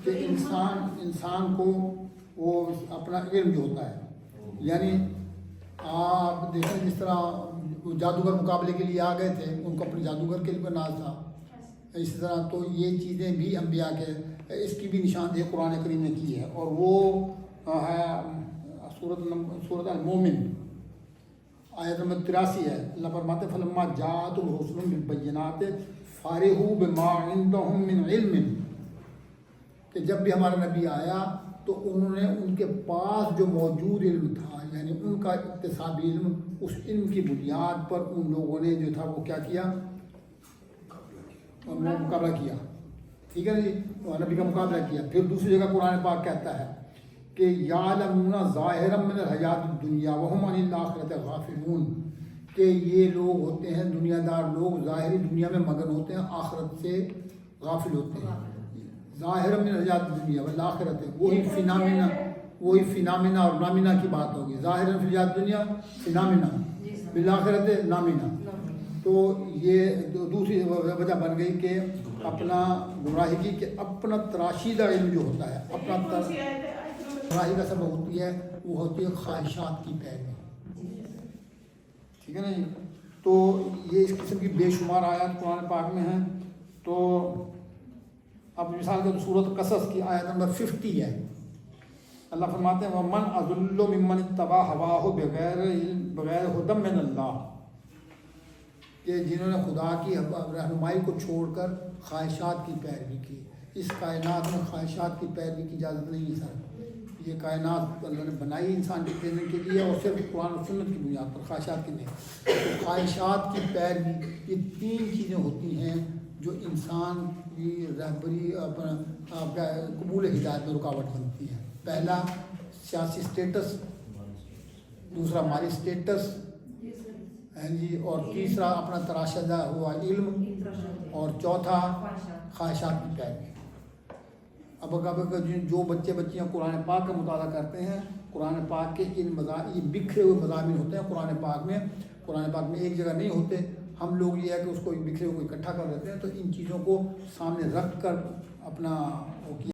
کہ انسان کو وہ اپنا علم جو ہوتا ہے، یعنی آپ دیکھیں جس طرح جادوگر مقابلے کے لیے آ گئے تھے، ان کو اپنے جادوگر کے لیے ناز تھا، اسی طرح تو یہ چیزیں بھی انبیاء کے اس کی بھی نشاندہی قرآن کریم نے کی ہے، اور وہ ہے سورۃ المومن آیت نمبر 83 ہے۔ اللہ فرماتے ہیں فلما جاءتهم رسلهم بالبینات فرحوا بما عندهم من علم، کہ جب بھی ہمارا نبی آیا تو انہوں نے ان کے پاس جو موجود علم تھا، یعنی ان کا اکتسابی علم، اس علم کی بنیاد پر ان لوگوں نے جو تھا وہ کیا کیا، مقابلہ کیا، ٹھیک ہے نا جی، نبی کا مقابلہ کیا۔ پھر دوسری جگہ قرآن پاک کہتا ہے کہ یعلمون ظاہرا من الحیات الدنیا وہم عن الآخرۃ غافلون، کہ یہ لوگ ہوتے ہیں دنیا دار لوگ، ظاہری دنیا میں مگن ہوتے ہیں، آخرت سے غافل ہوتے ہیں۔ ظاہر من الحیات الدنیا والآخرۃ، وہی فینامنا اور نامنا کی بات ہوگی، ظاہر فی الحیات الدنیا فینامنا، بالآخرۃ نامنا۔ تو یہ دوسری وجہ بن گئی کہ اپنا گمراہی کی، کہ اپنا تراشیدہ علم جو ہوتا ہے، اپنا گمراہی کا سبب ہوتی ہے، وہ ہوتی ہے خواہشات کی پیروی، ٹھیک ہے نا جی۔ تو یہ اس قسم کی بے شمار آیات قرآن پاک میں ہیں۔ تو اب مثال کے سورۃ قصص کی آیت نمبر 50 ہے، اللہ فرماتے ہیں وَمَنْ أَضُلُّ مِمَّنِ اتَّبَعَ هَوَاهُ بغیر هُدًى مِّنَ اللَّهِ، کہ جنہوں نے خدا کی رہنمائی کو چھوڑ کر خواہشات کی پیروی کی۔ اس کائنات میں خواہشات کی پیروی کی اجازت نہیں ہے سر، یہ کائنات اللہ نے بنائی انسان کے دینے کے لیے، اور صرف قرآن و سنت کی بنیاد پر، خواہشات کی نہیں۔ تو خواہشات کی پیروی، یہ تین چیزیں ہوتی ہیں جو انسان کی رہبری قبول ہدایت میں رکاوٹ بنتی ہیں۔ پہلا سیاسی سٹیٹس، دوسرا مالی سٹیٹس جی، اور تیسرا اپنا تراشدہ ہوا علم، اور چوتھا خواہشات کی پیروی۔ اب جو بچیاں قرآن پاک کا مطالعہ کرتے ہیں، قرآن پاک کے ان یہ بکھرے ہوئے مضامین ہوتے ہیں قرآن پاک میں ایک جگہ نہیں ہوتے، ہم لوگ یہ ہے کہ اس کو بکھرے ہوئے اکٹھا کر دیتے ہیں۔ تو ان چیزوں کو سامنے رکھ کر اپنا